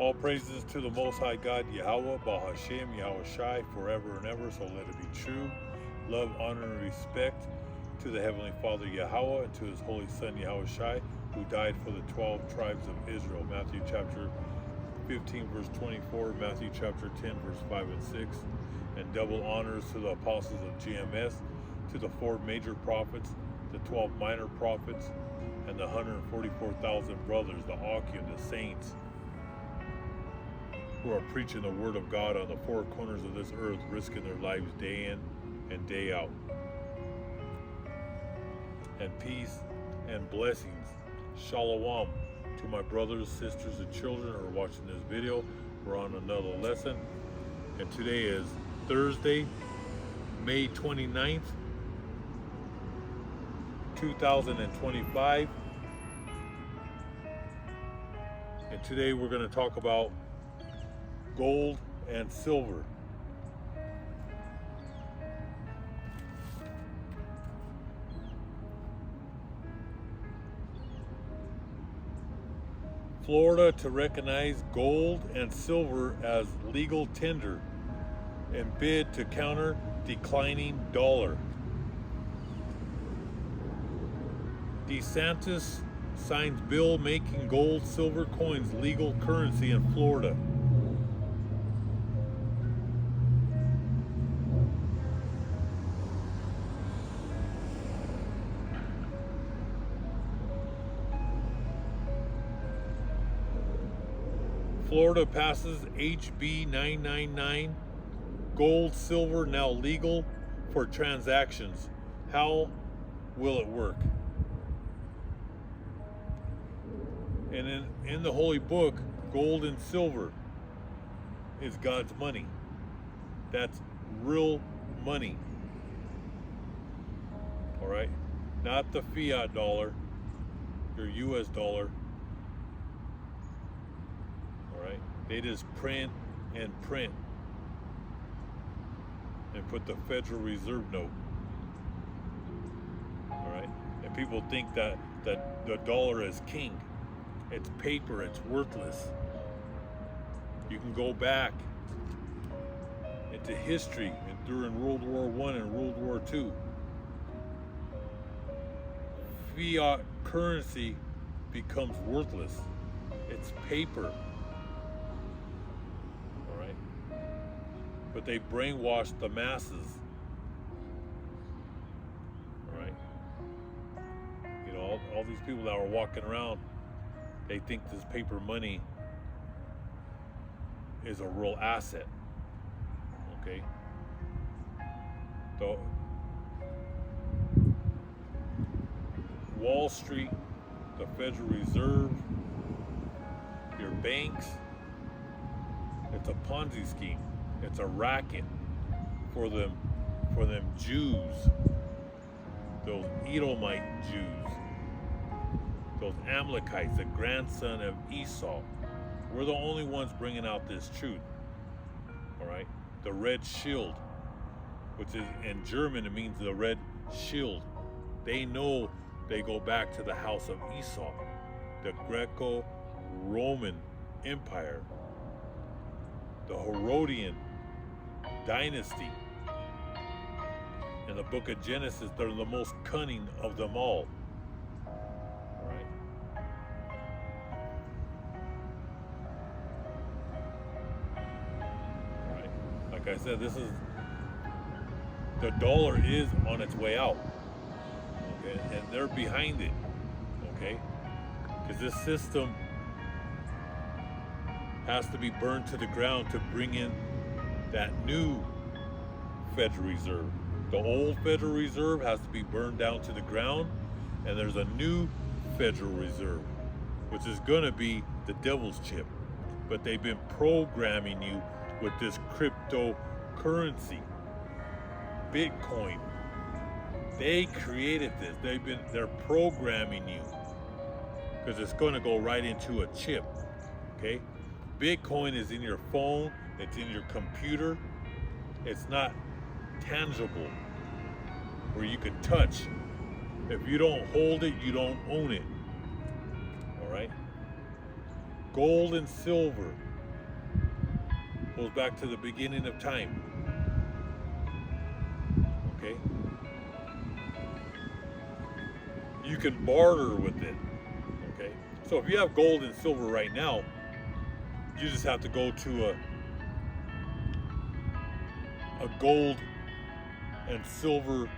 All praises to the Most High God, Yahweh, Bahashem, Yahweh Shai, forever and ever, so let it be true. Love, honor, and respect to the Heavenly Father, Yahweh, and to His Holy Son, Yahweh Shai, who died for the 12 tribes of Israel. Matthew chapter 15, verse 24, Matthew chapter 10, verse 5 and 6. And double honors to the apostles of GMS, to the 4 major prophets, the 12 minor prophets, and the 144,000 brothers, the Akim, the saints, who are preaching the word of God on the 4 corners of this earth, risking their lives day in and day out. And peace and blessings, shalom, to my brothers, sisters, and children who are watching this video. We're on another lesson, and today is Thursday, May 29th, 2025. And today we're going to talk about gold and silver. Florida to recognize gold and silver as legal tender and bid to counter declining dollar. DeSantis signs bill making gold, silver coins legal currency in Florida. Florida passes HB 999, gold, silver now legal for transactions. How will it work? And in the Holy Book, gold and silver is God's money. That's real money. All right? Not the fiat dollar, your US dollar. They just print and put the Federal Reserve note. All right, and people think that the dollar is king. It's paper. It's worthless. You can go back into history and during World War I and World War II. Fiat currency becomes worthless. It's paper. But they brainwashed the masses. All right. You know, all these people that are walking around, they think this paper money is a real asset. Okay. So Wall Street, the Federal Reserve, your banks, it's a Ponzi scheme. It's a racket for them Jews, those Edomite Jews, those Amalekites, the grandson of Esau. We're the only ones bringing out this truth. All right, the red shield, which is in German, it means the red shield. They know they go back to the house of Esau, the Greco-Roman Empire, the Herodian dynasty. In the book of Genesis, they're the most cunning of them all. All right. All right. Like I said, the dollar is on its way out. Okay, and they're behind it. Okay, because this system has to be burned to the ground to bring in that new Federal Reserve. The old Federal Reserve has to be burned down to the ground, and there's a new Federal Reserve, which is going to be the devil's chip. But they've been programming you with this cryptocurrency, Bitcoin. They created this. They're programming you because it's going to go right into a chip. Okay, Bitcoin is in your phone. It's in your computer. It's not tangible where you can touch. If you don't hold it, you don't own it. All right? Gold and silver Goes back to the beginning of time. Okay? You can barter with it. Okay? So if you have gold and silver right now, you just have to go to a gold and silver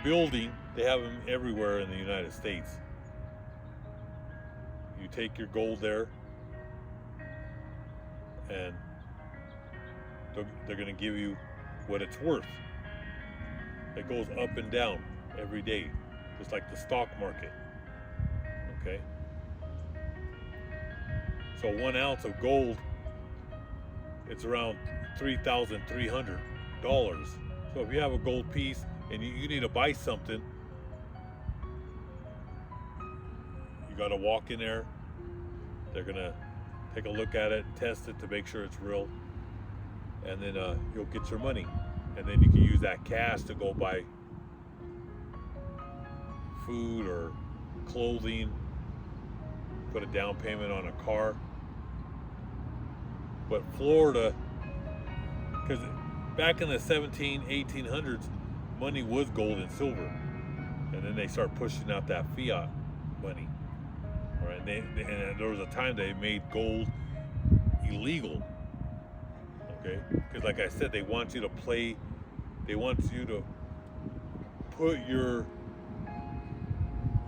building. They have them everywhere in the United States. You take your gold there, and they're going to give you what it's worth. It goes up and down every day, just like the stock market. Okay? So 1 ounce of gold, it's around $3,300. So if you have a gold piece and you need to buy something, you got to walk in there. They're going to take a look at it, test it to make sure it's real, and then you'll get your money. And then you can use that cash to go buy food or clothing, put a down payment on a car. But Florida, because back in the 1800s, money was gold and silver. And then they start pushing out that fiat money. All right? And there was a time they made gold illegal. Okay? Because like I said, they want you to put your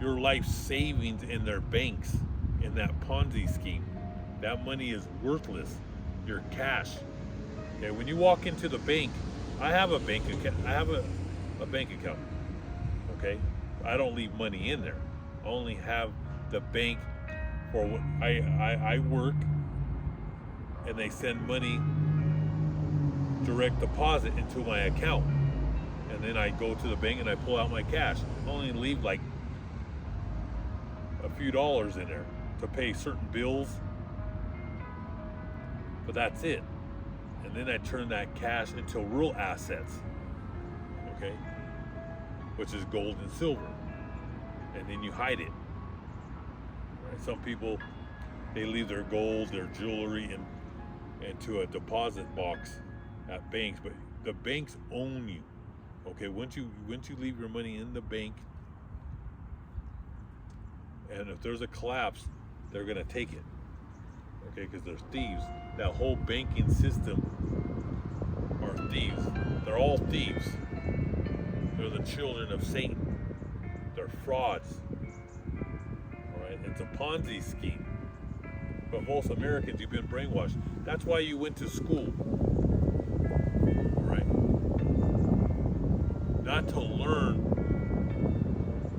life savings in their banks, in that Ponzi scheme. That money is worthless. Your cash. Okay, when you walk into the bank, I have a bank account. Okay, I don't leave money in there. I only have the bank for what I work, and they send money direct deposit into my account, and then I go to the bank and I pull out my cash. I only leave like a few dollars in there to pay certain bills, but that's it. And then I turn that cash into real assets, okay, which is gold and silver, and then you hide it. Right? Some people, they leave their gold, their jewelry into a deposit box at banks, but the banks own you. Okay, once you leave your money in the bank, and if there's a collapse, they're gonna take it. Okay, because they're thieves. That whole banking system are thieves. They're all thieves. They're the children of Satan. They're frauds. All right, it's a Ponzi scheme. But most Americans, you've been brainwashed. That's why you went to school. All right, not to learn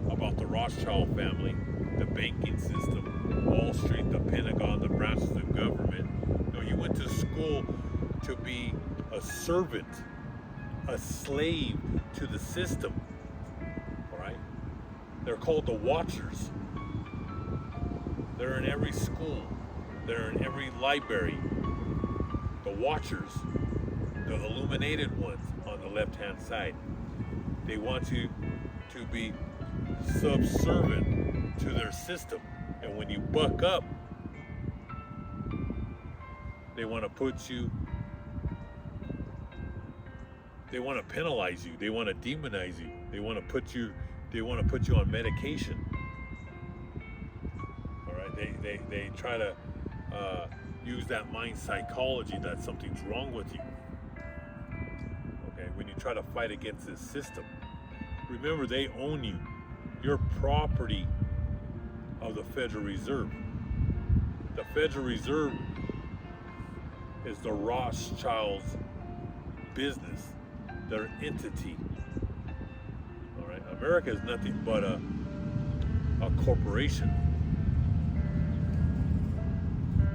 about the Rothschild family, the banking system, Wall Street, the Pentagon, the branches of government. No, you went to school to be a servant, a slave to the system. All right? They're called the Watchers. They're in every school. They're in every library. The Watchers, the illuminated ones on the left-hand side. They want you to be subservient to their system. And when you buck up, they want to penalize you. They want to demonize you. They want to put you on medication. All right, they try to use that mind psychology that something's wrong with you. Okay, when you try to fight against this system, remember they own you. You're property of the Federal Reserve. The Federal Reserve is the Rothschilds' business, their entity. All right, America is nothing but a corporation.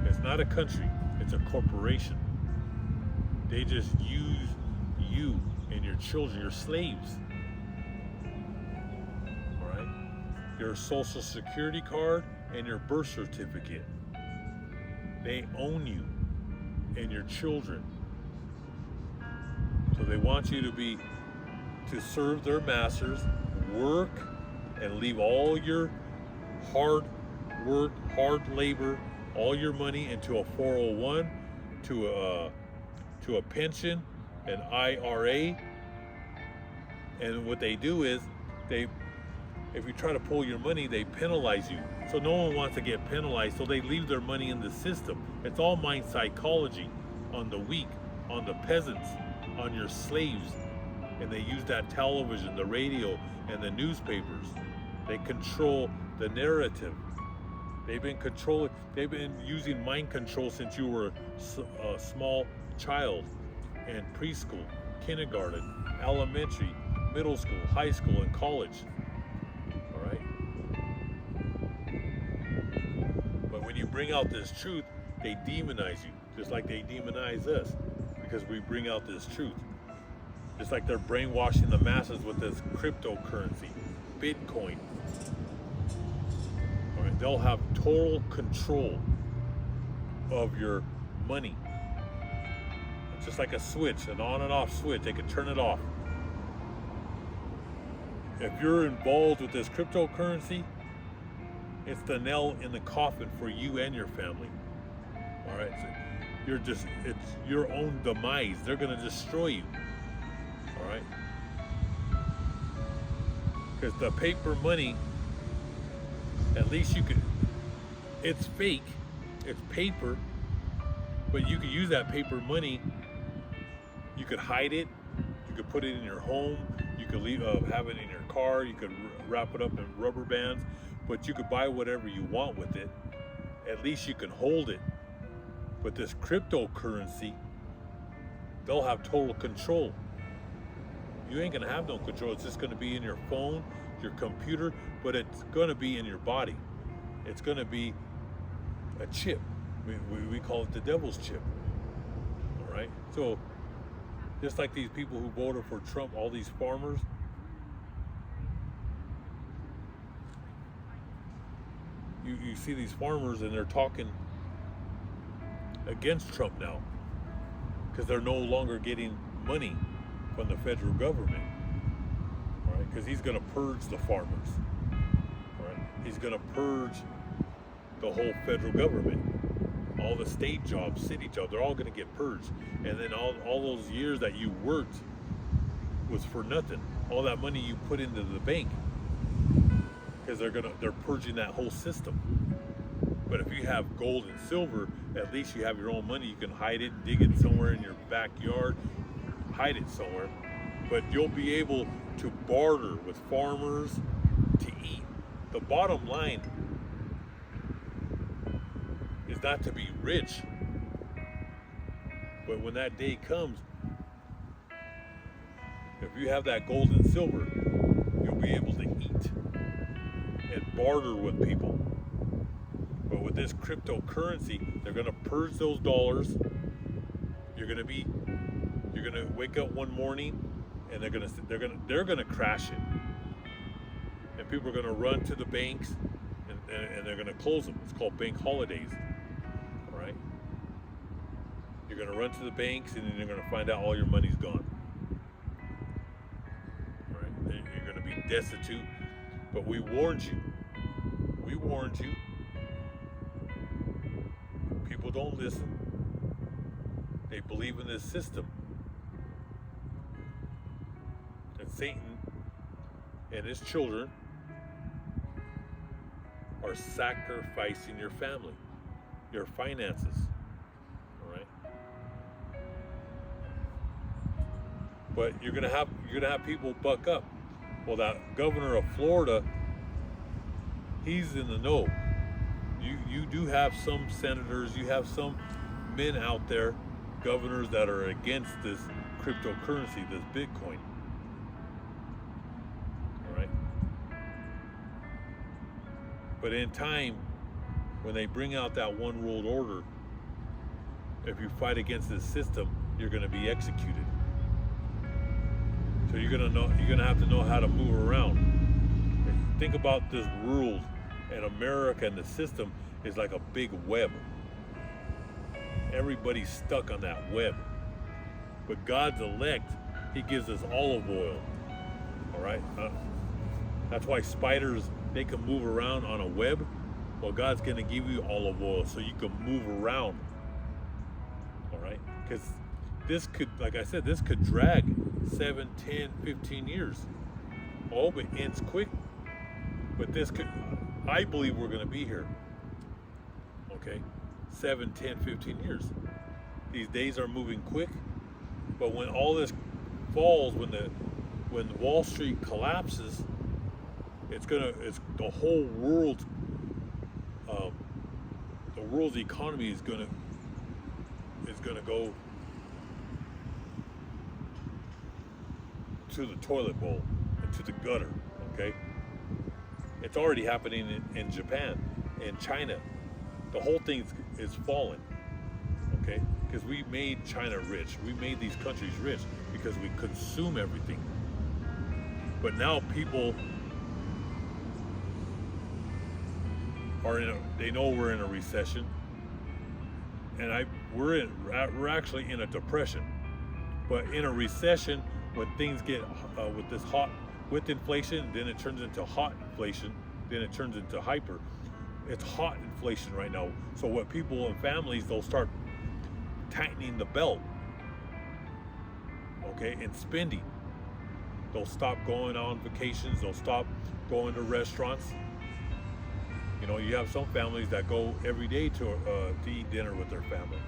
It's not a country, it's a corporation. They just use you and your children, your slaves. All right, your social security card and your birth certificate. They own you and your children. So they want you to serve their masters, work, and leave all your hard work, hard labor, all your money into a 401 to a pension, an IRA, and what they do is if you try to pull your money, they penalize you. So no one wants to get penalized, so they leave their money in the system. It's all mind psychology on the weak, on the peasants, on your slaves. And they use that television, the radio, and the newspapers. They control the narrative. They've been using mind control since you were a small child, and preschool, kindergarten, elementary, middle school, high school, and college. All right? But when you bring out this truth, they demonize you, just like they demonize us, because we bring out this truth. Just like they're brainwashing the masses with this cryptocurrency, Bitcoin. All right, they'll have total control of your money. It's just like a switch, an on and off switch. They can turn it off. If you're involved with this cryptocurrency, it's the nail in the coffin for you and your family. All right, so it's your own demise. They're going to destroy you. All right, because the paper money, at least it's fake, it's paper, but you could use that paper money. You could hide it, you could put it in your home, you could have it in your car, you could wrap it up in rubber bands, but you could buy whatever you want with it. At least you can hold it. But this cryptocurrency, they'll have total control. You ain't gonna have no control. It's just gonna be in your phone, your computer, but it's gonna be in your body. It's gonna be a chip. We call it the devil's chip. All right. So just like these people who voted for Trump, all these farmers, you see these farmers and they're talking against Trump now because they're no longer getting money from the federal government. All right, because he's going to purge the farmers. All right, he's going to purge the whole federal government. All the state jobs, city jobs, they're all going to get purged. And then all those years that you worked was for nothing. All that money you put into the bank, because they're purging that whole system. But if you have gold and silver, at least you have your own money. You can hide it, dig it somewhere in your backyard, hide it somewhere. But you'll be able to barter with farmers to eat. The bottom line is not to be rich, but when that day comes, if you have that gold and silver, you'll be able to eat and barter with people. But with this cryptocurrency, they're going to purge those dollars. You're going to wake up one morning and they're going to crash it, and people are going to run to the banks and they're going to close them. It's called bank holidays. All right, you're going to run to the banks and then you're going to find out all your money's gone. All right, and you're going to be destitute. But we warned you. We warned you. People don't listen. They believe in this system. And Satan and his children are sacrificing your family, your finances. All right? But you're gonna have people buck up. Well, that governor of Florida, he's in the know. You do have some senators, you have some men out there, governors that are against this cryptocurrency, this Bitcoin. All right. But in time, when they bring out that one world order, if you fight against this system, you're going to be executed. So you're gonna have to know how to move around. Think about this world, and America and the system is like a big web. Everybody's stuck on that web. But God's elect, He gives us olive oil. All right. That's why spiders, they can move around on a web. Well, God's gonna give you olive oil so you can move around. All Because this could, like I said, this could drag 7, 10, 15 years. I hope it ends quick, but this could, I believe we're going to be here. Okay, 7, 10, 15 years. These days are moving quick, but when all this falls, when Wall Street collapses, it's the whole world's the world's economy is gonna go to the toilet bowl and to the gutter. Okay, it's already happening in Japan, in China. The whole thing is falling. Okay, because we made China rich, we made these countries rich because we consume everything. But now people they know we're in a recession, and we're actually in a depression. But in a recession, when things get with inflation, then it turns into hot inflation, then it turns into hyper. It's hot inflation right now. So what people and families, they'll start tightening the belt, okay, and spending. They'll stop going on vacations. They'll stop going to restaurants. You know, you have some families that go every day to eat dinner with their family.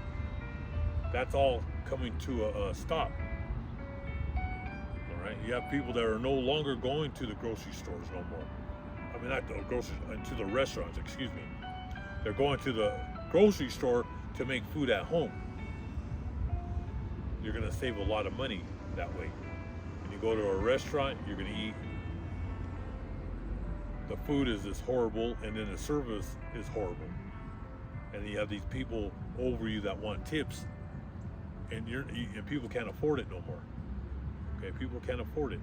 That's all coming to a stop. All right, you have people that are no longer going to the grocery stores no more. I mean, not the grocery, to the restaurants. Excuse me. They're going to the grocery store to make food at home. You're going to save a lot of money that way. When you go to a restaurant, you're going to eat. The food is just horrible, and then the service is horrible. And you have these people over you that want tips, and people can't afford it no more. Okay, people can't afford it.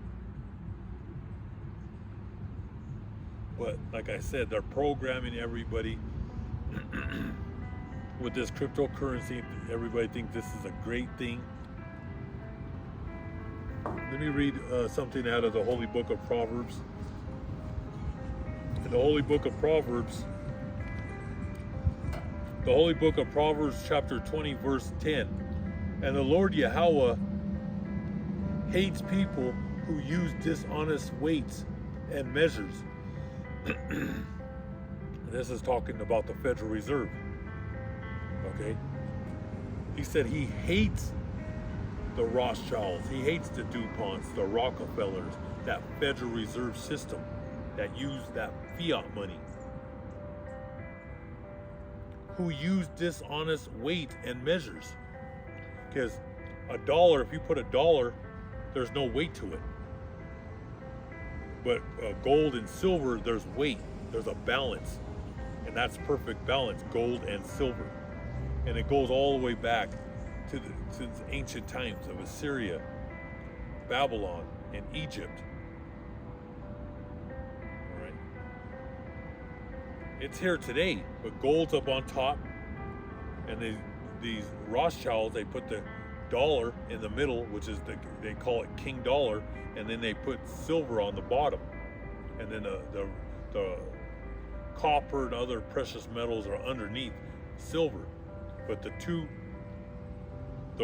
But like I said, they're programming everybody with this cryptocurrency. Everybody thinks this is a great thing. Let me read something out of the Holy Book of Proverbs. In the Holy Book of Proverbs, chapter 20, verse 10. And the Lord Yahweh hates people who use dishonest weights and measures. This is talking about the Federal Reserve. Okay? He said he hates the Rothschilds, he hates the DuPonts, the Rockefellers, that Federal Reserve system that use that fiat money, who use dishonest weight and measures. Because a dollar, if you put a dollar, there's no weight to it. But gold and silver, there's weight, there's a balance, and that's perfect balance, gold and silver. And it goes all the way back to the ancient times of Assyria, Babylon, and Egypt. All right. It's here today, but gold's up on top, and these Rothschilds, they put the dollar in the middle, which is they call it king dollar, and then they put silver on the bottom, and then the copper and other precious metals are underneath silver. But the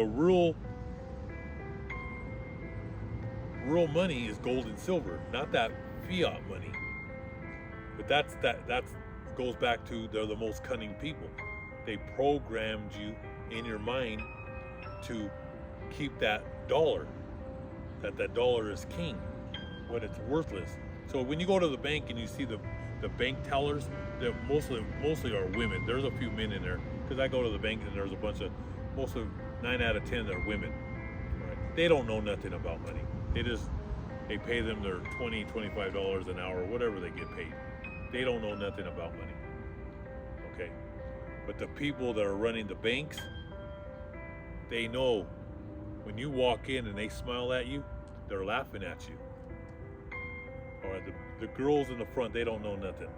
real money is gold and silver, not that fiat money. But that goes back to they're the most cunning people. They programmed you in your mind to keep that dollar, that dollar is king when it's worthless. So when you go to the bank and you see the bank tellers, they're mostly are women. There's a few men in there, because I go to the bank and there's a bunch of, mostly 9 out of 10 are women. Right? They don't know nothing about money. They pay them their $20, $25 an hour, whatever they get paid. They don't know nothing about money. Okay? But the people that are running the banks, they know when you walk in and they smile at you, they're laughing at you. All right, the girls in the front, they don't know nothing.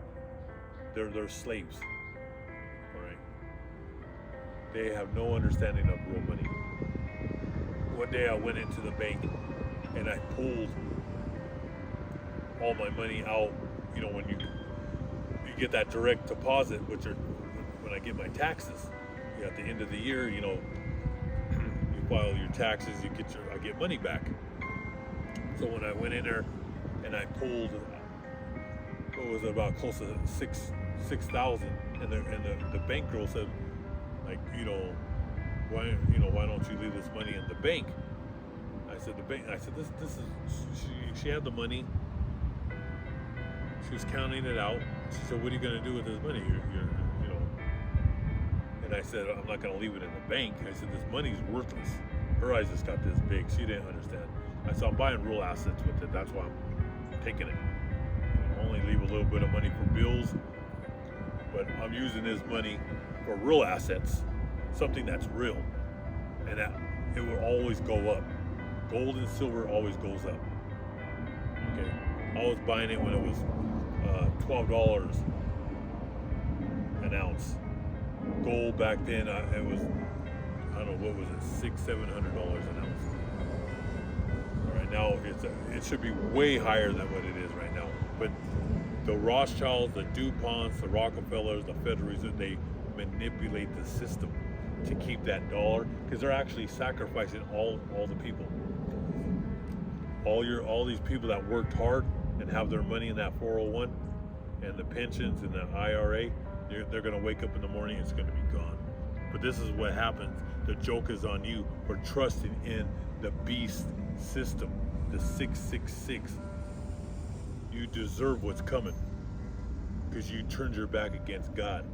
They're slaves. All right. They have no understanding of real money. One day I went into the bank and I pulled all my money out. You know, when you get that direct deposit, when I get my taxes at the end of the year, you file your taxes, I get money back. So when I went in there and I pulled, what was it, about close to 6,000, and the bank girl said, like, why don't you leave this money in the bank? I said this is, she had the money. She was counting it out. She said, what are you going to do with this money? And I said, I'm not going to leave it in the bank. I said, this money's worthless. Her eyes just got this big. She didn't understand. I said, I'm buying real assets with it. That's why I'm taking it. Only leave a little bit of money for bills, but I'm using this money for real assets, something that's real, and that it will always go up. Gold and silver always goes up. Okay, I was buying it when it was $12 an ounce. Gold back then, it was, I don't know, what was it, $600-700 an ounce. All right, now it should be way higher than what it is right now. But the Rothschilds, the DuPonts, the Rockefellers, the Federal Reserve, they manipulate the system to keep that dollar, because they're actually sacrificing all the people. All these people that worked hard and have their money in that 401 and the pensions and the IRA, they're going to wake up in the morning, it's going to be gone. But this is what happens. The joke is on you for trusting in the beast system, the 666. You deserve what's coming because you turned your back against God.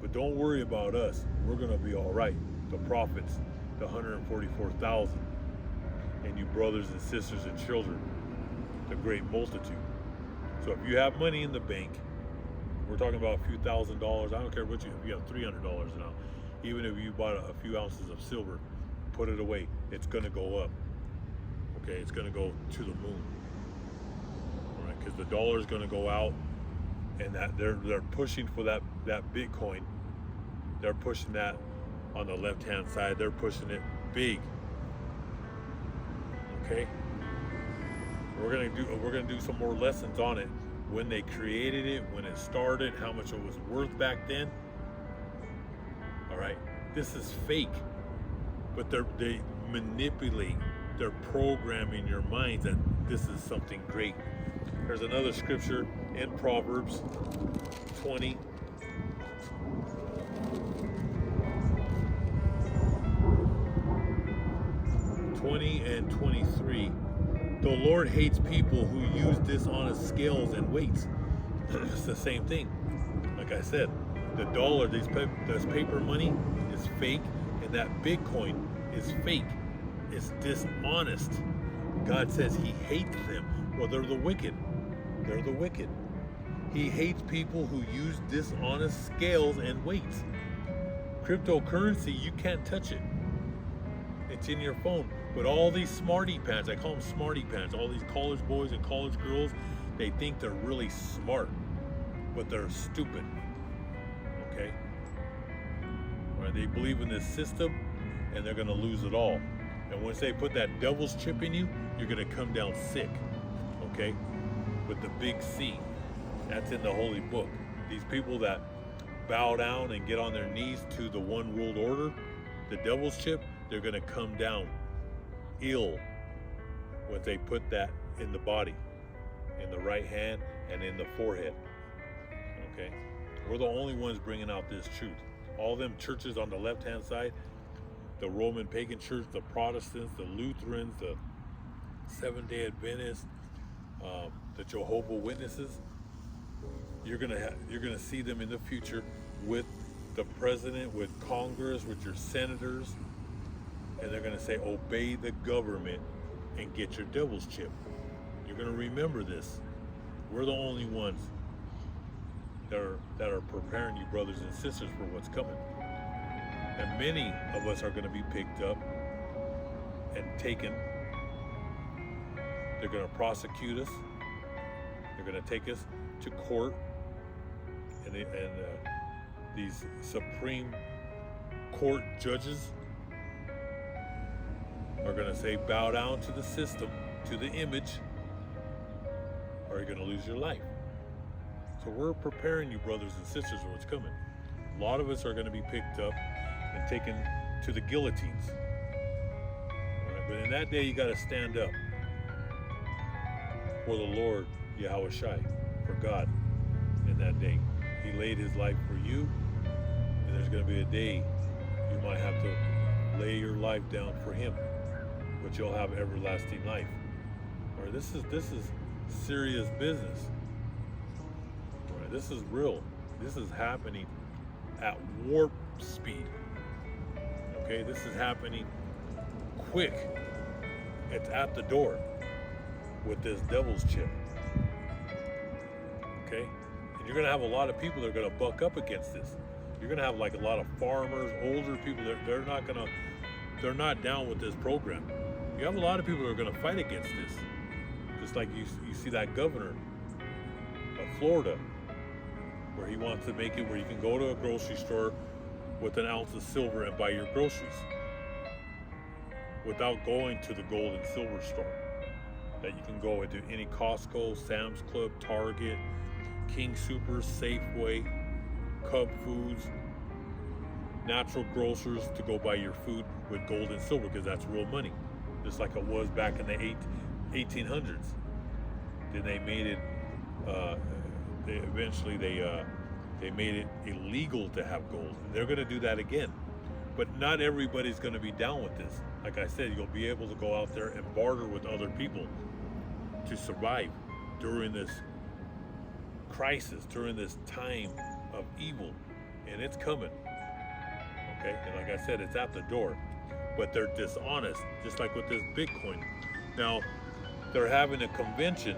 But don't worry about us. We're going to be all right. The prophets, the 144,000, and you brothers and sisters and children, the great multitude. So if you have money in the bank, we're talking about a few $1,000s. I don't care what if you have $300 now. Even if you bought a few ounces of silver, put it away. It's going to go up. Okay, it's going to go to the moon. All right, because the dollar is going to go out, and that they're pushing for that Bitcoin. They're pushing that on the left-hand side. They're pushing it big. Okay, we're gonna do some more lessons on it. When they created it, when it started, how much it was worth back then. All right, this is fake, but they manipulate. They're programming your mind that this is something great. There's another scripture in Proverbs 20. And 23. The Lord hates people who use dishonest scales and weights. It's the same thing. Like I said, the dollar, this paper money is fake, and that Bitcoin is fake. It's dishonest. God says he hates them. Well, they're the wicked. They're the wicked. He hates people who use dishonest scales and weights. Cryptocurrency, you can't touch it. It's in your phone. But all these smarty pants, I call them smarty pants, all these college boys and college girls, they think they're really smart, but they're stupid. Okay? All right, they believe in this system, and they're going to lose it all. And once they put that devil's chip in you, you're going to come down sick. Okay? With the big C. That's in the Holy Book. These people that bow down and get on their knees to the one world order, the devil's chip, they're going to come down ill when they put that in the body, in the right hand and in the forehead. Okay, we're the only ones bringing out this truth. All them churches on the left hand side, the Roman pagan church, the Protestants, the Lutherans, the Seventh-day Adventists, the Jehovah's Witnesses, you're gonna see them in the future with the president, with Congress, with your senators. And they're going to say, obey the government and get your devil's chip. You're going to remember this. We're the only ones that are preparing you, brothers and sisters, for what's coming. And many of us are going to be picked up and taken. They're going to prosecute us. They're going to take us to court. And these Supreme Court judges are going to say, bow down to the system, to the image, or you're going to lose your life. So we're preparing you, brothers and sisters, for what's coming. A lot of us are going to be picked up and taken to the guillotines. But in that day, you got to stand up for the Lord, Yahweh Shai, for God. In that day, He laid His life for you, and there's going to be a day you might have to lay your life down for Him, but you'll have everlasting life. All right, this is serious business. All right, this is real. This is happening at warp speed. Okay, this is happening quick. It's at the door with this devil's chip. Okay, and you're gonna have a lot of people that are gonna buck up against this. You're gonna have like a lot of farmers, older people that they're not down with this program. You have a lot of people that are gonna fight against this. Just like you see that governor of Florida, where he wants to make it where you can go to a grocery store with an ounce of silver and buy your groceries without going to the gold and silver store. That you can go into any Costco, Sam's Club, Target, King Soopers, Safeway, Cub Foods, natural grocers to go buy your food with gold and silver, because that's real money, just like it was back in the 1800s. Then they made it. Eventually they made it illegal to have gold. They're going to do that again, but not everybody's going to be down with this. Like I said, you'll be able to go out there and barter with other people to survive during this crisis, during this time of evil, and it's coming. Okay, and like I said, it's at the door, but they're dishonest, just like with this Bitcoin. Now, they're having a convention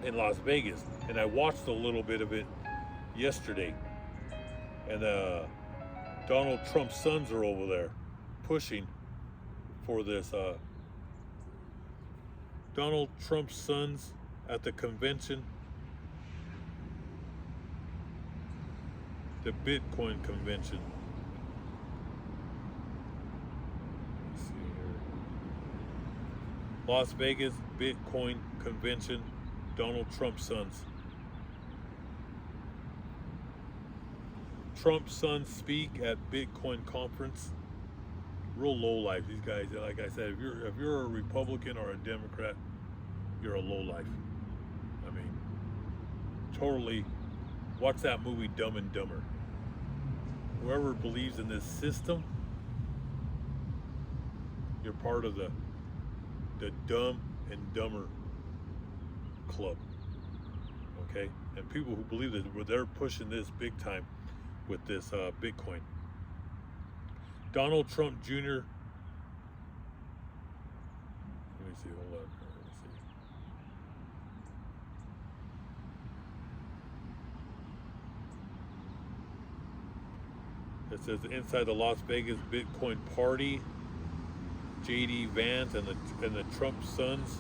in Las Vegas, and I watched a little bit of it yesterday, and Donald Trump's sons are over there pushing for this. Donald Trump's sons at the convention, the Bitcoin convention. Let's see here. Las Vegas Bitcoin convention, Donald Trump's sons. Trump's sons speak at Bitcoin conference. Real low life. These guys, like I said, if you're a Republican or a Democrat, you're a low life. I mean, totally. Watch that movie Dumb and Dumber. Whoever believes in this system, you're part of the Dumb and Dumber club. Okay, and people who believe that they're pushing this big time with this Bitcoin. Donald Trump Jr. Let me see, hold on. Let me see. It says inside the Las Vegas Bitcoin party, JD Vance and the Trump sons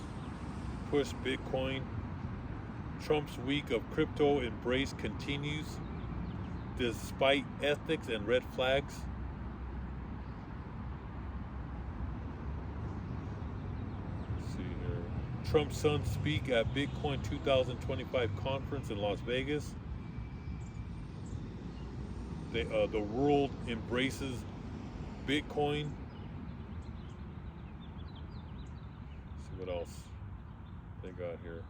push Bitcoin. Trump's week of crypto embrace continues despite ethics and red flags. Let's see here. Trump's sons speak at Bitcoin 2025 conference in Las Vegas. The world embraces Bitcoin. Let's see what else they got here.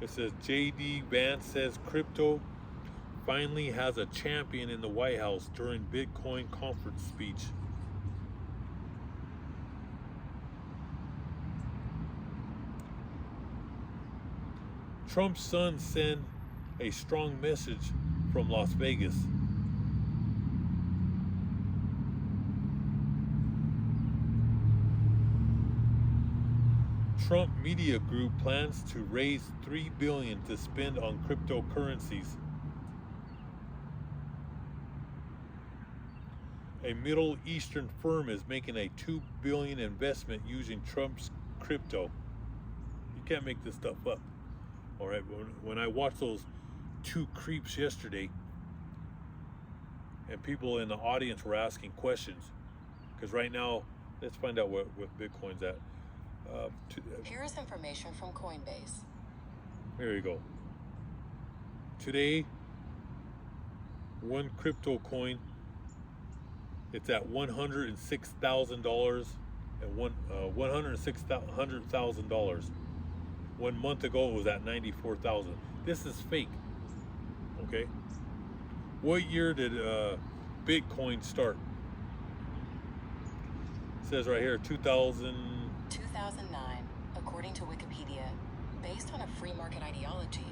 It says JD Vance says crypto finally has a champion in the White House during Bitcoin conference speech. Trump's sons send a strong message from Las Vegas. Trump Media Group plans to raise $3 billion to spend on cryptocurrencies. A Middle Eastern firm is making a $2 billion investment using Trump's crypto. You can't make this stuff up. All right, when I watched those two creeps yesterday, and people in the audience were asking questions, because right now, let's find out what Bitcoin's at. Here is information from Coinbase. There you go. Today, one crypto coin, it's at $106,000 and $106,000. 1 month ago, it was at 94,000. This is fake. Okay. What year did Bitcoin start? It says right here, 2009. According to Wikipedia, based on a free market ideology,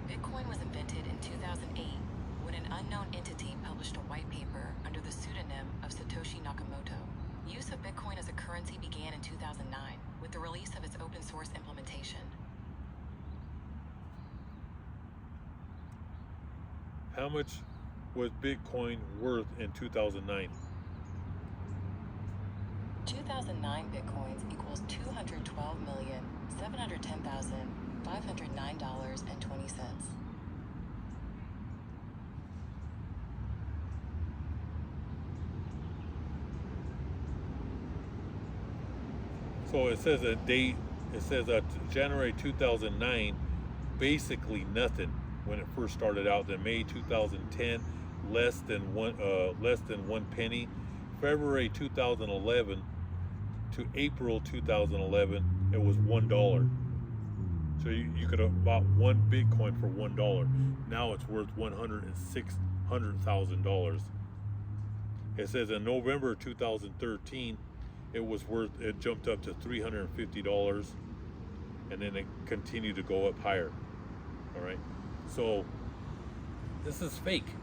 Bitcoin was invented in 2008 when an unknown entity published a white paper under the pseudonym of Satoshi Nakamoto. Use of Bitcoin as a currency began in 2009 with the release of its open source implementation. How much was Bitcoin worth in 2009? 2009 Bitcoins equals $212,710,509.20. So it says a date, it says January 2009, basically nothing when it first started out. Then May 2010, less than one penny. February 2011 to April 2011, it was $1. So you could have bought one Bitcoin for $1. Now it's worth $106,000. It says in November 2013, it jumped up to $350, and then it continued to go up higher. All right, so this is fake,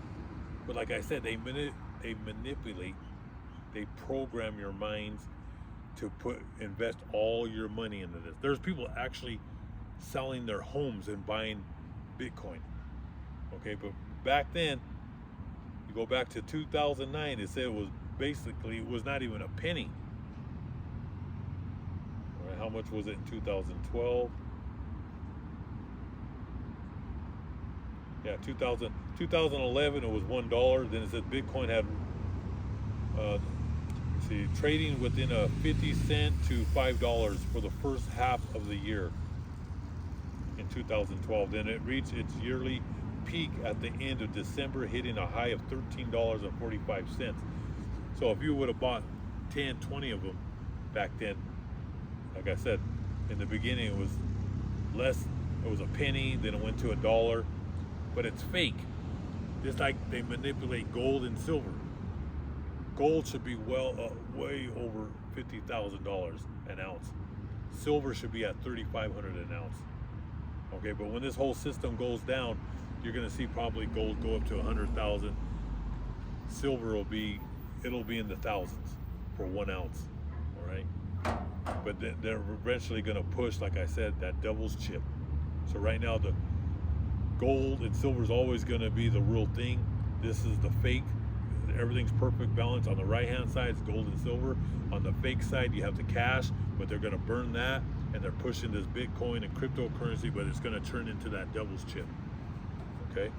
but like I said, they manipulate, they program your minds to invest all your money into this. There's people actually selling their homes and buying Bitcoin. Okay, but back then, you go back to 2009, it said it was not even a penny. All right, how much was it in 2012? Yeah, 2011 it was $1. Then it said Bitcoin had trading within a 50 cent to $5 for the first half of the year in 2012. Then it reached its yearly peak at the end of December, hitting a high of $13.45. So if you would have bought 10, 20 of them back then, like I said, in the beginning it was less, it was a penny, then it went to $1, but it's fake. Just like they manipulate gold and silver. Gold should be way over $50,000 an ounce. Silver should be at $3,500 an ounce. Okay, but when this whole system goes down, you're going to see probably gold go up to 100,000. Silver it'll be in the thousands for 1 ounce. All right, but they're eventually going to push, like I said, that devil's chip. So right now, the gold and silver is always going to be the real thing. This is the fake. Everything's perfect balance. On the right hand side, it's gold and silver. On the fake side, you have the cash, but they're going to burn that, and they're pushing this Bitcoin and cryptocurrency, but it's going to turn into that devil's chip. Okay.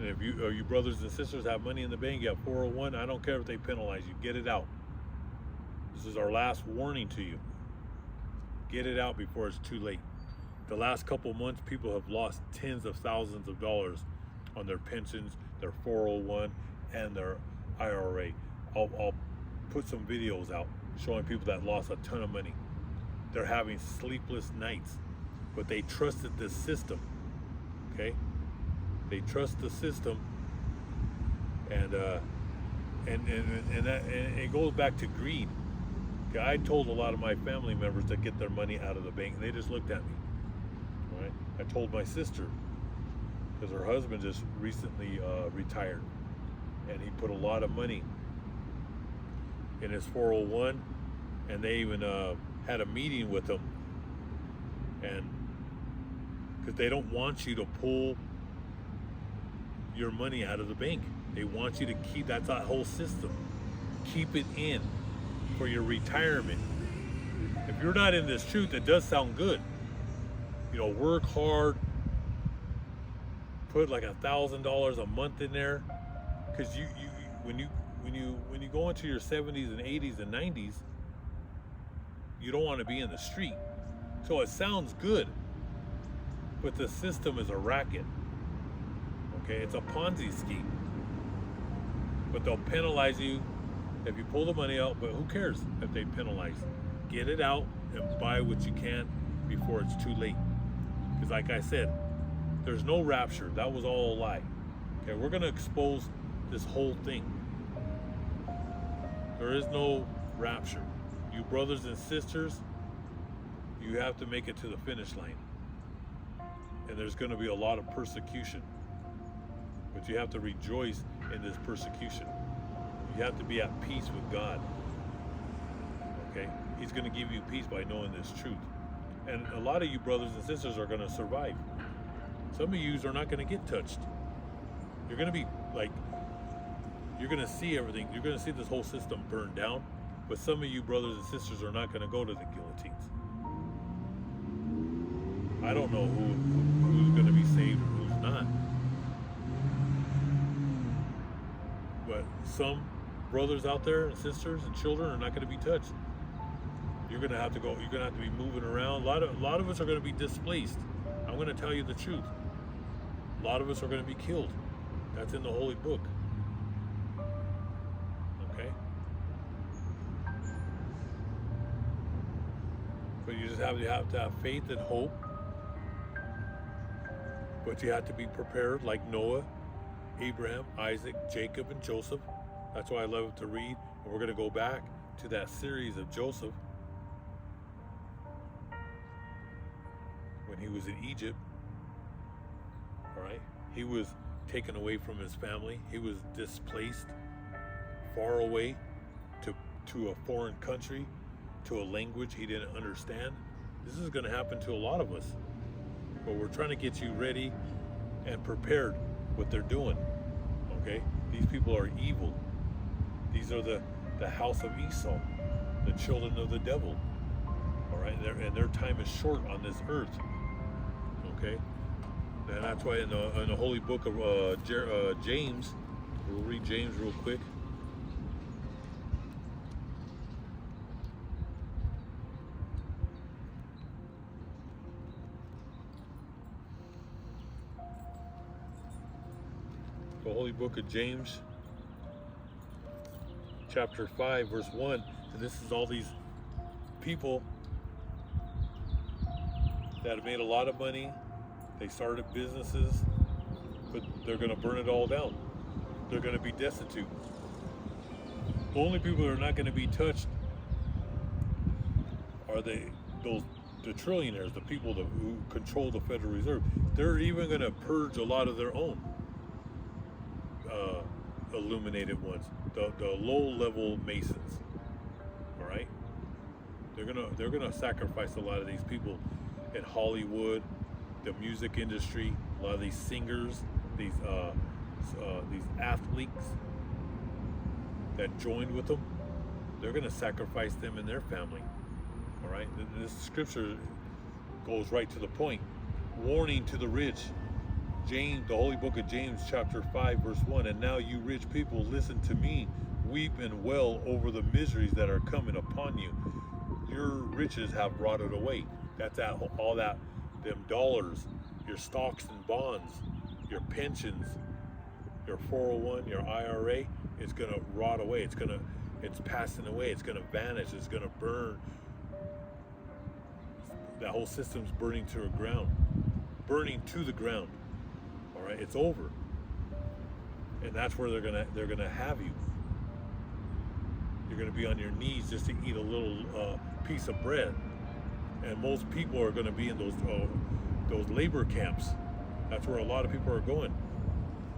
And if you brothers and sisters have money in the bank, you have 401, I don't care if they penalize you. Get it out. This is our last warning to you. Get it out before it's too late. The last couple months, people have lost tens of thousands of dollars on their pensions, their 401, and their IRA. I'll put some videos out showing people that lost a ton of money. They're having sleepless nights, but they trusted this system. Okay, they trust the system, and it goes back to greed. Okay, I told a lot of my family members to get their money out of the bank, and they just looked at me. All right, I told my sister, because her husband just recently retired, and he put a lot of money in his 401, and they even had a meeting with him, and because they don't want you to pull your money out of the bank, they want you to keep that whole system, keep it in for your retirement. If you're not in this truth, it does sound good. Work hard, put like $1,000 a month in there, because when you go into your 70s and 80s and 90s, you don't want to be in the street. So it sounds good, but the system is a racket. Okay, it's a Ponzi scheme. But they'll penalize you if you pull the money out, but who cares if they penalize? Get it out and buy what you can before it's too late. Because like I said, there's no rapture. That was all a lie. Okay, we're going to expose this whole thing. There is no rapture. You brothers and sisters, you have to make it to the finish line. And there's going to be a lot of persecution. But you have to rejoice in this persecution. You have to be at peace with God. Okay? He's going to give you peace by knowing this truth. And a lot of you brothers and sisters are going to survive. Some of you are not going to get touched. You're going to be like, you're going to see everything. You're going to see this whole system burn down. But some of you brothers and sisters are not going to go to the guillotines. I don't know who's going to be saved and who's not. But some brothers out there and sisters and children are not going to be touched. You're going to have to go. You're going to have to be moving around. A lot of us are going to be displaced. I'm going to tell you the truth. A lot of us are going to be killed. That's in the Holy Book. Okay? But you just have to have faith and hope. But you have to be prepared like Noah, Abraham, Isaac, Jacob, and Joseph. That's why I love to read. And we're going to go back to that series of Joseph when he was in Egypt. All right? He was taken away from his family. He was displaced far away to a foreign country, to a language he didn't understand. This is going to happen to a lot of us. But we're trying to get you ready and prepared what they're doing. Okay? These people are evil. These are the house of Esau, the children of the devil. All right? And their time is short on this earth. Okay? And that's why in the Holy Book of James, we'll read James real quick. The Holy Book of James, chapter 5, verse 1. And this is all these people that have made a lot of money. They started businesses, but they're going to burn it all down. They're going to be destitute. The only people that are not going to be touched are the trillionaires, the people who control the Federal Reserve. They're even going to purge a lot of their own illuminated ones, the low-level masons. All right, they're gonna sacrifice a lot of these people in Hollywood, the music industry, a lot of these singers, these athletes that joined with them. They're gonna sacrifice them and their family. All right, this scripture goes right to the point. Warning to the rich. James, the Holy Book of James, chapter 5, verse 1. And now you rich people, listen to me. Weep and wail over the miseries that are coming upon you. Your riches have rotted away. That's all that, them dollars, your stocks and bonds, your pensions, your 401, your IRA, it's going to rot away. It's passing away. It's going to vanish. It's going to burn. That whole system's burning to the ground. Burning to the ground. All right, it's over, and that's where they're gonna have you. You're gonna be on your knees just to eat a little piece of bread, and most people are gonna be in those labor camps. That's where a lot of people are going.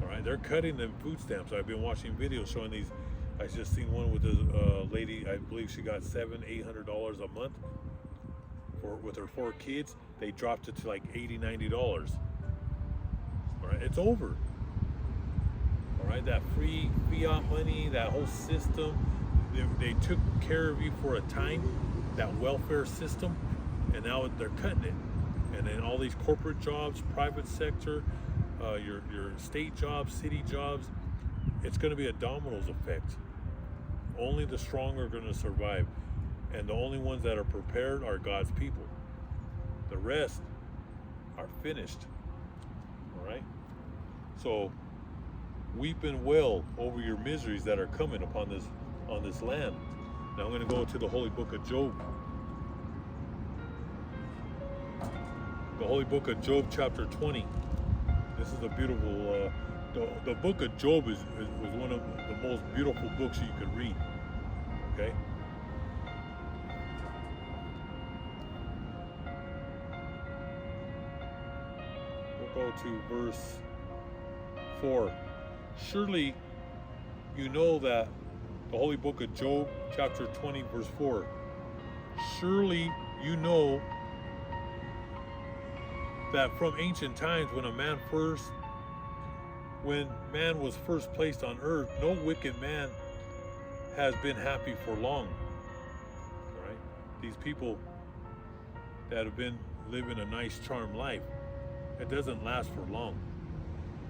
All right, they're cutting them food stamps. I've been watching videos showing these. I just seen one with a lady. I believe she got $700-800 a month with her 4 kids. They dropped it to like $80-90. All right, it's over. All right, that free fiat money, that whole system, they took care of you for a time, that welfare system, and now they're cutting it. And then all these corporate jobs, private sector, your state jobs, city jobs, it's going to be a dominoes effect. Only the strong are going to survive. And the only ones that are prepared are God's people. The rest are finished. All right? So weep and wail over your miseries that are coming upon this on this land. Now I'm going to go to the Holy Book of Job. The Holy Book of Job, chapter 20. This is a beautiful. The Book of Job was one of the most beautiful books you could read. Okay. We'll go to verse 4. Surely you know that the Holy Book of Job, chapter 20, verse 4. Surely you know that from ancient times when man was first placed on earth, no wicked man has been happy for long. All right? These people that have been living a nice charmed life, it doesn't last for long.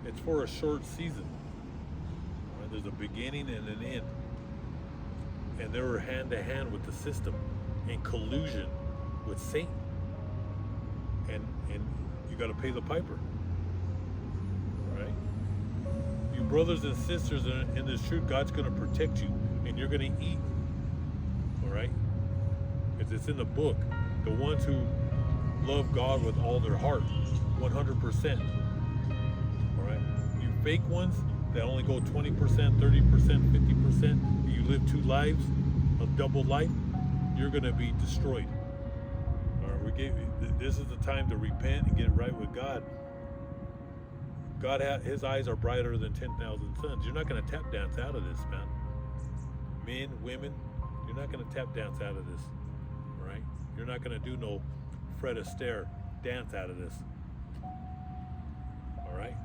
It's for a short season. All right? There's a beginning and an end. And they were hand to hand with the system in collusion with Satan. And you got to pay the piper. All right? You brothers and sisters in this truth, God's going to protect you, and you're going to eat. All right? Because it's in the book. The ones who love God with all their heart, 100%. All right? You fake ones that only go 20%, 30%, 50%, you live two lives, a double life, you're going to be destroyed. All right? This is the time to repent and get right with God. God, his eyes are brighter than 10,000 suns. You're not going to tap dance out of this, man. Men, women, you're not going to tap dance out of this. All right? You're not going to do no Fred Astaire dance out of this. All right?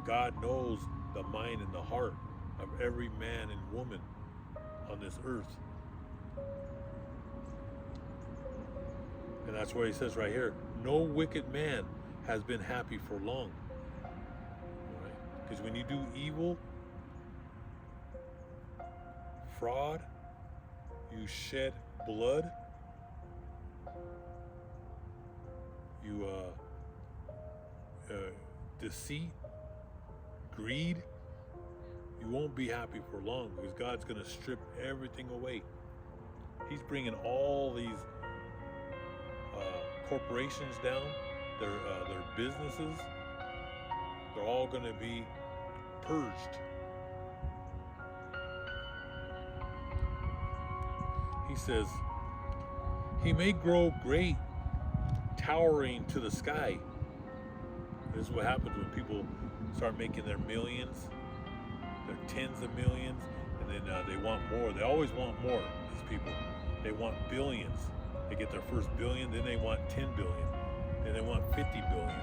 God knows the mind and the heart of every man and woman on this earth. And that's why he says right here, no wicked man has been happy for long. Right? Because when you do evil, fraud, you shed blood, you deceit, greed, you won't be happy for long, because God's going to strip everything away. He's bringing all these corporations down, their businesses. They're all going to be purged. He says, he may grow great, towering to the sky. This is what happens when people start making their millions, their tens of millions, and then they want more. They always want more, these people. They want billions. They get their first billion, then they want 10 billion, then they want 50 billion.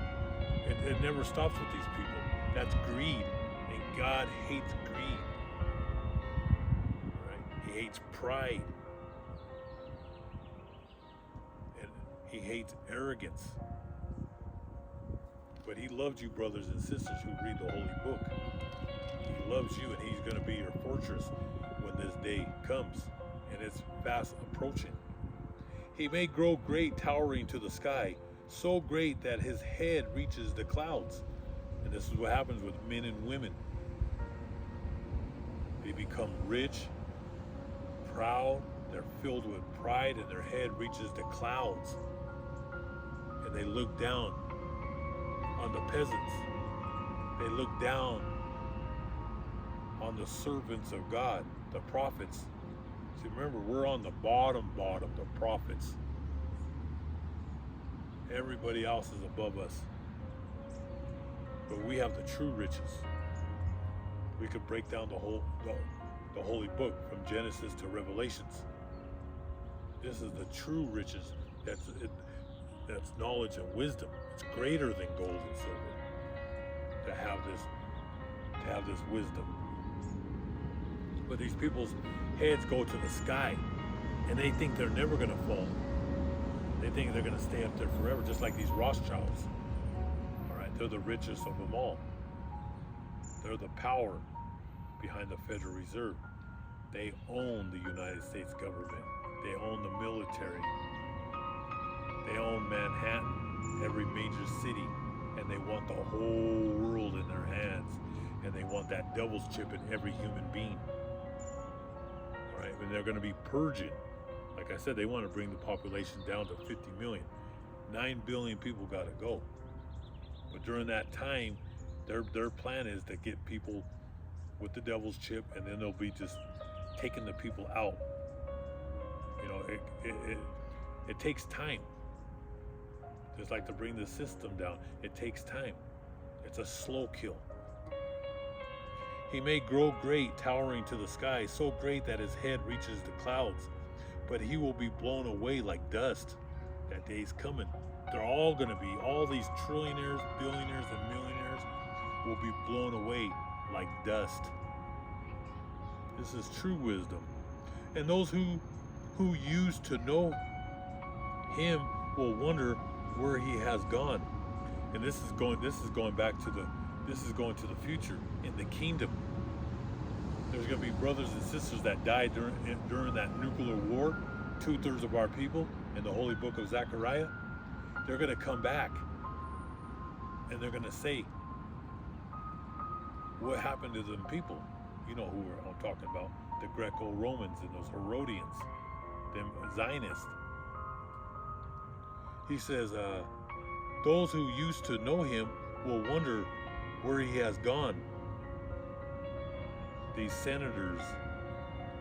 It never stops with these people. That's greed, and God hates greed. Right? He hates pride, and he hates arrogance. But he loves you, brothers and sisters who read the Holy Book. He loves you, and he's going to be your fortress when this day comes, and it's fast approaching. He may grow great, towering to the sky, so great that his head reaches the clouds. And this is what happens with men and women. They become rich, proud, they're filled with pride, and their head reaches the clouds. And they look down on the peasants. They look down on the servants of God, the prophets. See, remember, we're on the bottom, the prophets. Everybody else is above us. But we have the true riches. We could break down the Holy Book from Genesis to Revelations. This is the true riches. That's knowledge and wisdom. It's greater than gold and silver to have this wisdom. But these people's heads go to the sky, and they think they're never going to fall. They think they're going to stay up there forever, just like these Rothschilds. All right, they're the richest of them all. They're the power behind the Federal Reserve. They own the United States government. They own the military. They own Manhattan, every major city, and they want the whole world in their hands. And they want that devil's chip in every human being. All right, and they're going to be purging. Like I said, they want to bring the population down to 50 million. 9 billion people got to go. But during that time, their plan is to get people with the devil's chip, and then they'll be just taking the people out. You know, it takes time. Just like to bring the system down, it takes time. It's a slow kill. He may grow great, towering to the sky, so great that his head reaches the clouds, but he will be blown away like dust. That day's coming. They're all going to be, all these trillionaires, billionaires, and millionaires will be blown away like dust. This is true wisdom. And those who used to know him will wonder where he has gone. And this is going to the future in the kingdom. There's going to be brothers and sisters that died during that nuclear war. 2/3 of our people in the holy book of Zechariah. They're going to come back and they're going to say, what happened to them people? You know who I'm talking about. The Greco-Romans and those Herodians, them Zionists. He says, those who used to know him will wonder where he has gone. These senators,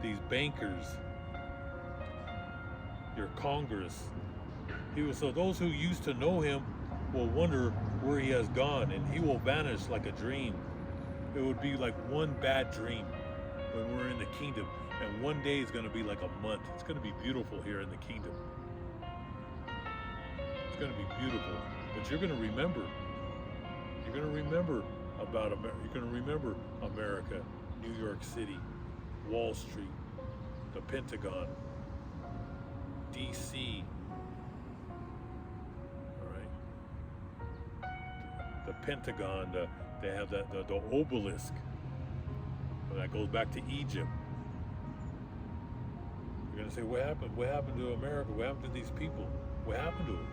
these bankers, your Congress. So those who used to know him will wonder where he has gone, and he will vanish like a dream. It would be like one bad dream when we're in the kingdom, and one day is going to be like a month. It's going to be beautiful here in the kingdom. It's going to be beautiful, but you're going to remember. You're going to remember about America. You're going to remember America, New York City, Wall Street, the Pentagon, DC. All right. The Pentagon. They have the obelisk. That goes back to Egypt. You're going to say, what happened? What happened to America? What happened to these people? What happened to them?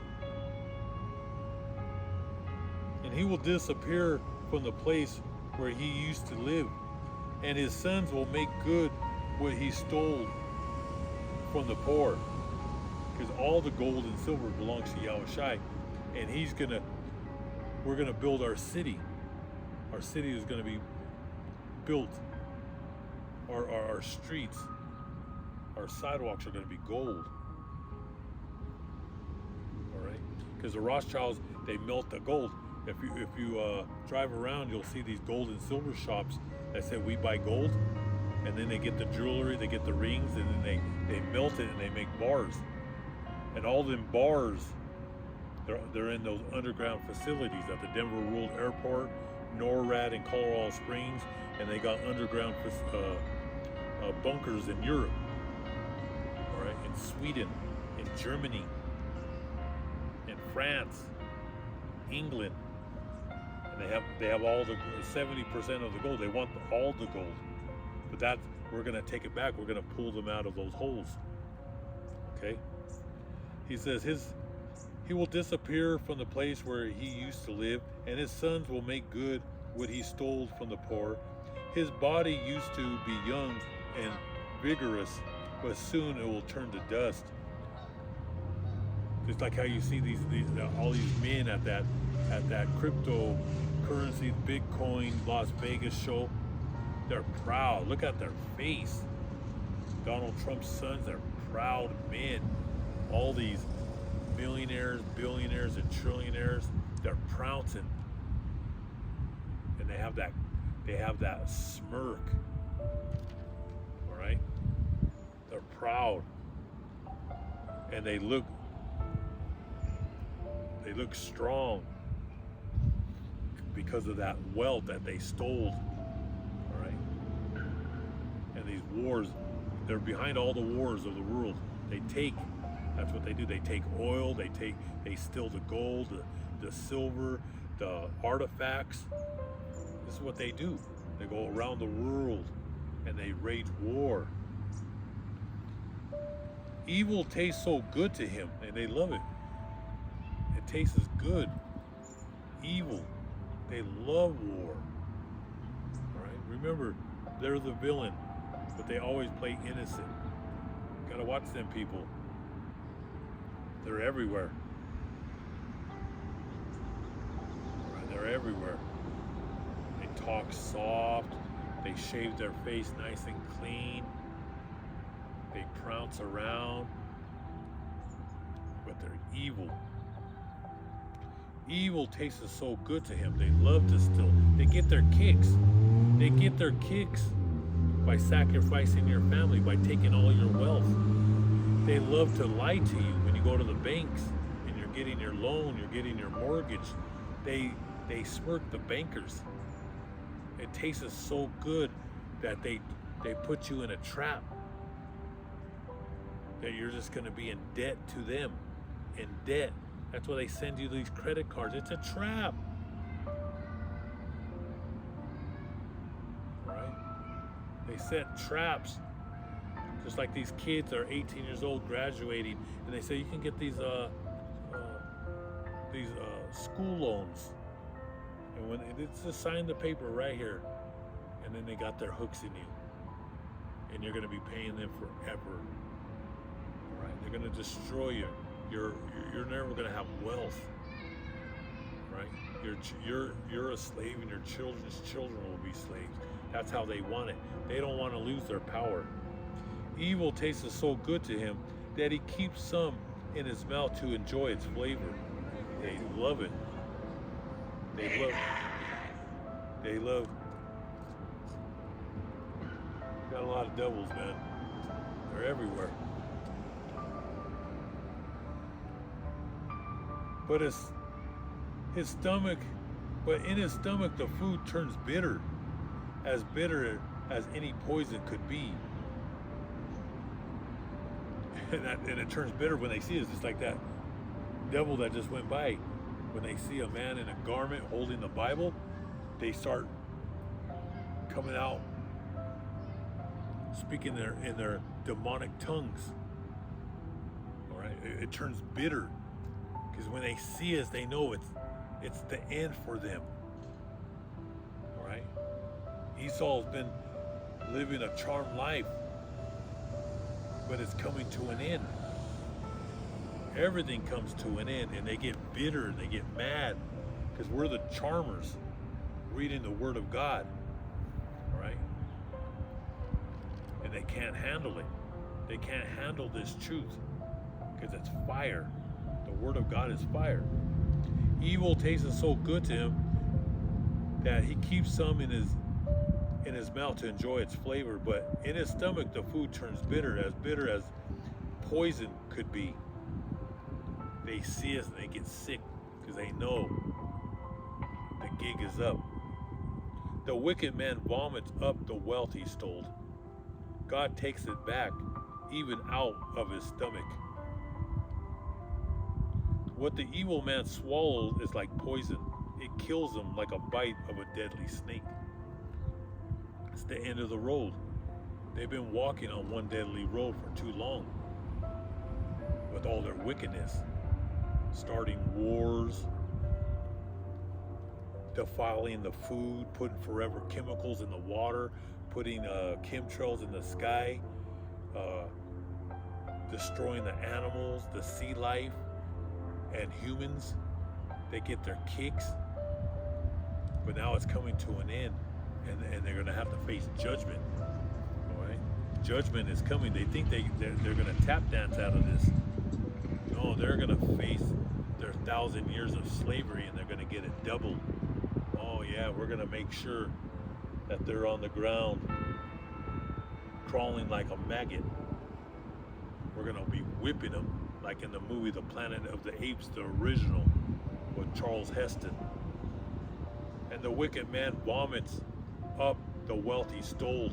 And he will disappear from the place where he used to live, and his sons will make good what he stole from the poor, because all the gold and silver belongs to Yahushai, and we're gonna build our city. Our city is gonna be built. Our streets, our sidewalks are gonna be gold. All right, because the Rothschilds, they melt the gold. If you drive around, you'll see these gold and silver shops that say we buy gold, and then they get the jewelry, they get the rings, and then they melt it and they make bars. And all them bars, they're in those underground facilities at the Denver World Airport, NORAD in Colorado Springs, and they got underground bunkers in Europe, all right, in Sweden, in Germany, in France, England. They have all the 70% of the gold. They want all the gold, but we're gonna take it back. We're gonna pull them out of those holes. Okay. He says he will disappear from the place where he used to live, and his sons will make good what he stole from the poor. His body used to be young and vigorous, but soon it will turn to dust. Just like how you see all these men at that cryptocurrency, Bitcoin, Las Vegas show. They're proud. Look at their face. Donald Trump's sons, they're proud men. All these millionaires, billionaires, and trillionaires, they're trouncing. And they have that smirk. All right? They're proud. And they look strong because of that wealth that they stole. All right? And these wars, they're behind all the wars of the world. That's what they do. They take oil, they steal the gold, the silver, the artifacts. This is what they do. They go around the world and they wage war. Evil tastes so good to him and they love it. It tastes good. Evil. They love war. All right? Remember, they're the villain, but they always play innocent. Gotta watch them people. They're everywhere. All right? They're everywhere. They talk soft. They shave their face nice and clean. They prounce around. But they're evil. Evil tastes so good to him. They love to steal. They get their kicks. They get their kicks by sacrificing your family, by taking all your wealth. They love to lie to you when you go to the banks and you're getting your loan, you're getting your mortgage. They smirk the bankers. It tastes so good that they put you in a trap. That you're just going to be in debt to them. In debt. That's why they send you these credit cards. It's a trap. Right? They set traps. Just like these kids are 18 years old graduating, and they say you can get these school loans. And when it's just sign the paper right here, and then they got their hooks in you, and you're going to be paying them forever. Right? They're going to destroy you. You're never going to have wealth, right? You're a slave, and your children's children will be slaves. That's how they want it. They don't want to lose their power. Evil tastes so good to him that he keeps some in his mouth to enjoy its flavor. They love it. They love. Got a lot of devils, man. They're everywhere. But in his stomach the food turns bitter as any poison could be. And it turns bitter when they see it. It's just like that devil that just went by. When they see a man in a garment holding the Bible, they start coming out, speaking in their demonic tongues. All right, it turns bitter. Because when they see us, they know it's the end for them. All right? Esau's been living a charmed life, but it's coming to an end. Everything comes to an end, and they get bitter, and they get mad, because we're the charmers reading the Word of God. All right? And they can't handle it. They can't handle this truth, because it's fire. The Word of God is fire. Evil tastes so good to him that he keeps some in his mouth to enjoy its flavor, but in his stomach the food turns bitter as poison could be. They see us and they get sick because they know the gig is up. The wicked man vomits up the wealth he stole. God takes it back, even out of his stomach. What the evil man swallows is like poison. It kills him like a bite of a deadly snake. It's the end of the road. They've been walking on one deadly road for too long. With all their wickedness. Starting wars. Defiling the food. Putting forever chemicals in the water. Putting chemtrails in the sky. Destroying the animals, the sea life. And humans, they get their kicks, but now it's coming to an end, and they're going to have to face judgment. All right, judgment is coming. They think they're going to tap dance out of this. No, they're going to face their 1,000 years of slavery, and they're going to get it double. Oh yeah, we're going to make sure that they're on the ground, crawling like a maggot. We're going to be whipping them. Like in the movie The Planet of the Apes, the original, with Charles Heston. And the wicked man vomits up the wealth he stole.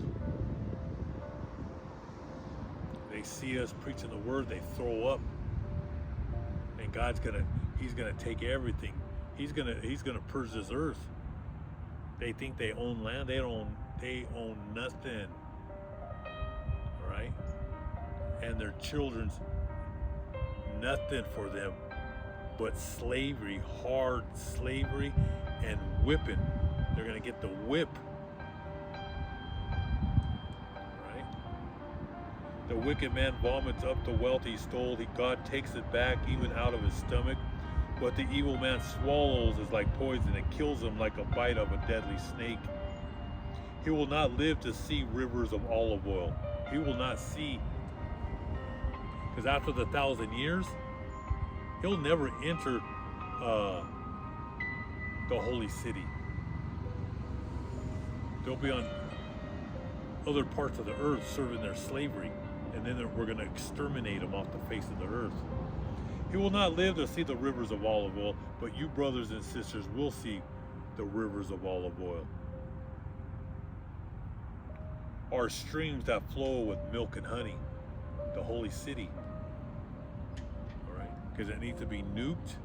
They see us preaching the word, they throw up. And he's gonna take everything. He's gonna purge this earth. They think they own land. They own nothing. All right? And their children's nothing for them but slavery, hard slavery, and whipping. They're going to get the whip. All right? The wicked man vomits up the wealth he stole. God takes it back even out of his stomach. What the evil man swallows is like poison. It kills him like a bite of a deadly snake. He will not live to see rivers of olive oil. He will not see, because after the 1,000 years, he'll never enter the holy city. They'll be on other parts of the earth serving their slavery, and then we're going to exterminate them off the face of the earth. He will not live to see the rivers of olive oil, but you brothers and sisters will see the rivers of olive oil. Our streams that flow with milk and honey, the holy city. All right, because it needs to be nuked,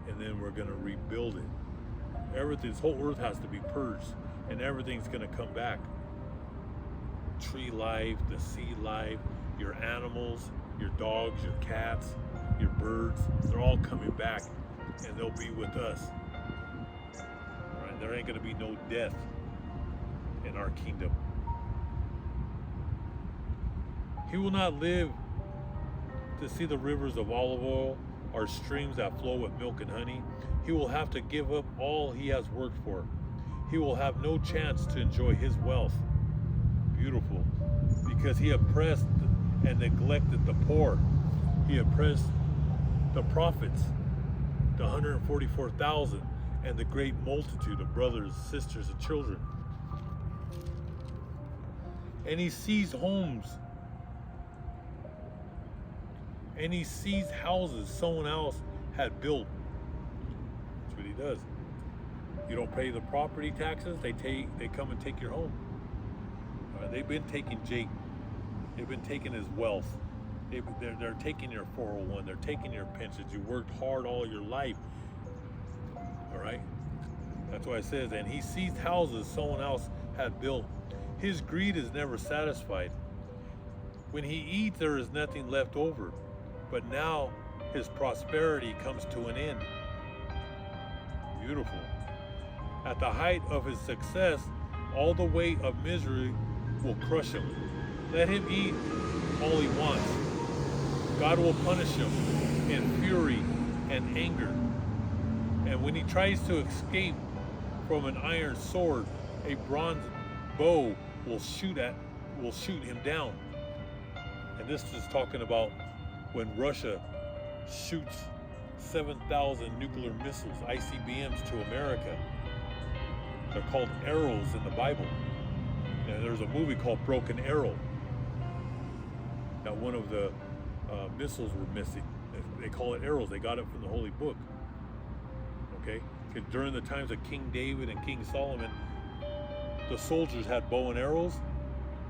and then we're going to rebuild it. This whole earth has to be purged, and everything's going to come back. Tree life, the sea life, your animals, your dogs, your cats, your birds, they're all coming back, and they'll be with us. All right, there ain't going to be no death in our kingdom. He will not live to see the rivers of olive oil, or streams that flow with milk and honey. He will have to give up all he has worked for. He will have no chance to enjoy his wealth. Beautiful. Because he oppressed and neglected the poor. He oppressed the prophets, the 144,000, and the great multitude of brothers, sisters, and children. And he seized homes, and he seized houses someone else had built. That's what he does. You don't pay the property taxes, they come and take your home. They've been taking Jake. They've been taking his wealth. They're taking your 401. They're taking your pensions. You worked hard all your life. All right? That's why it says, and he seized houses someone else had built. His greed is never satisfied. When he eats, there is nothing left over. But now his prosperity comes to an end. Beautiful. At the height of his success, all the weight of misery will crush him. Let him eat all he wants. God will punish him in fury and anger. And when he tries to escape from an iron sword, a bronze bow will shoot him down. And this is talking about when Russia shoots 7,000 nuclear missiles, ICBMs, to America. They're called arrows in the Bible. And there's a movie called Broken Arrow. That one of the missiles were missing. They call it arrows. They got it from the Holy Book. Okay? Because during the times of King David and King Solomon, the soldiers had bow and arrows,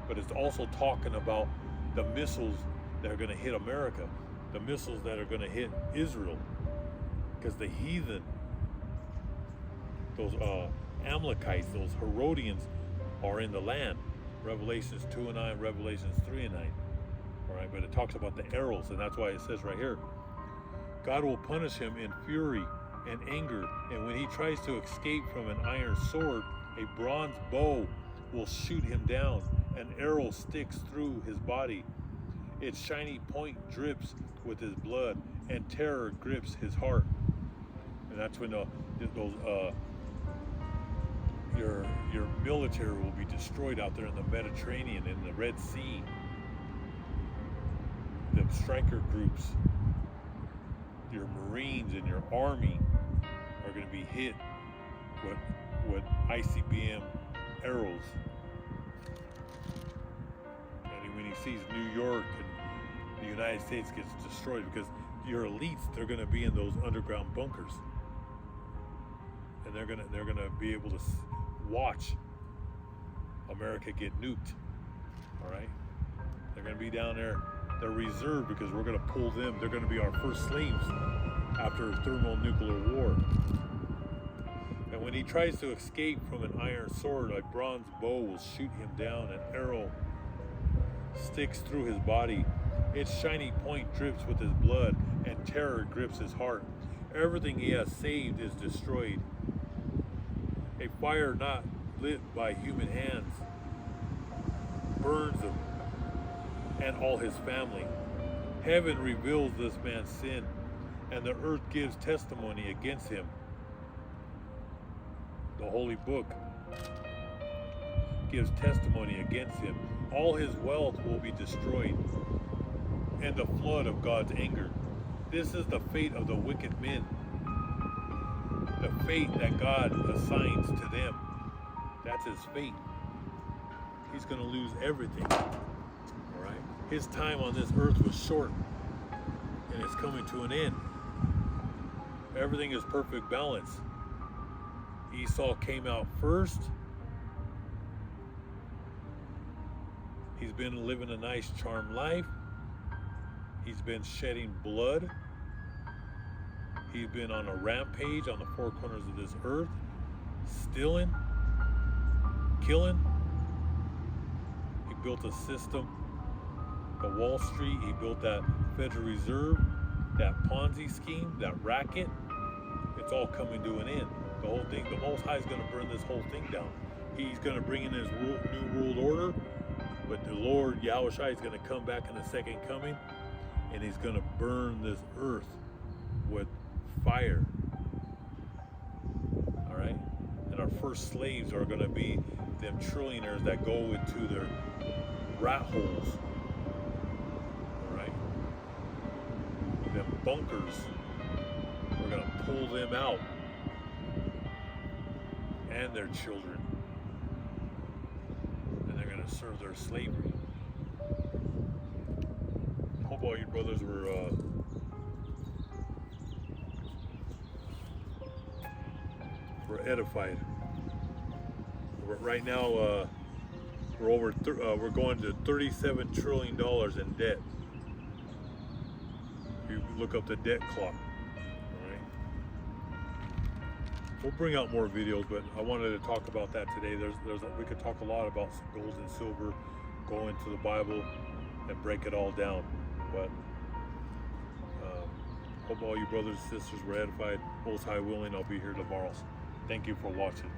but it's also talking about the missiles that are going to hit America, the missiles that are going to hit Israel, because the heathen, those Amalekites, those Herodians, are in the land. Revelations 2 and 9, Revelations 3 and 9. All right, but it talks about the arrows, and that's why it says right here, God will punish him in fury and anger, and when he tries to escape from an iron sword, a bronze bow will shoot him down. An arrow sticks through his body. Its shiny point drips with his blood, and terror grips his heart. And that's when your military will be destroyed out there in the Mediterranean, in the Red Sea. The striker groups, your Marines and your Army are going to be hit with ICBM arrows. And when he sees New York and the United States gets destroyed, because your elites, they're going to be in those underground bunkers, and they're going to be able to watch America get nuked. All right, they're going to be down there. They're reserved because we're going to pull them. They're going to be our first slaves after thermonuclear war. And when he tries to escape from an iron sword, a bronze bow will shoot him down. An arrow sticks through his body. Its shiny point drips with his blood, and terror grips his heart. Everything he has saved is destroyed. A fire not lit by human hands burns him and all his family. Heaven reveals this man's sin, and the earth gives testimony against him. The Holy Book gives testimony against him. All his wealth will be destroyed, and the flood of God's anger. This is the fate of the wicked men, the fate that God assigns to them. That's his fate. He's going to lose everything. All right. His time on this earth was short, and it's coming to an end. Everything is perfect balance. Esau came out first. He's been living a nice, charmed life. He's been shedding blood. He's been on a rampage on the four corners of this earth, stealing, killing. He built a system, the Wall Street. He built that Federal Reserve, that Ponzi scheme, that racket. It's all coming to an end. The whole thing, the Most High is going to burn this whole thing down. He's going to bring in his new world order, but the Lord Yahushua is going to come back in the second coming, and he's going to burn this earth with fire. All right? And our first slaves are going to be them trillionaires that go into their rat holes. All right? Them bunkers. We're going to pull them out. And their children. And they're going to serve their slavery. Hope all you brothers were edified. Right now, we're going to $37 trillion in debt. You look up the debt clock. We'll bring out more videos, but I wanted to talk about that today. We could talk a lot about gold and silver, go into the Bible and break it all down. But hope all you brothers and sisters were edified. Most High willing, I'll be here tomorrow. Thank you for watching.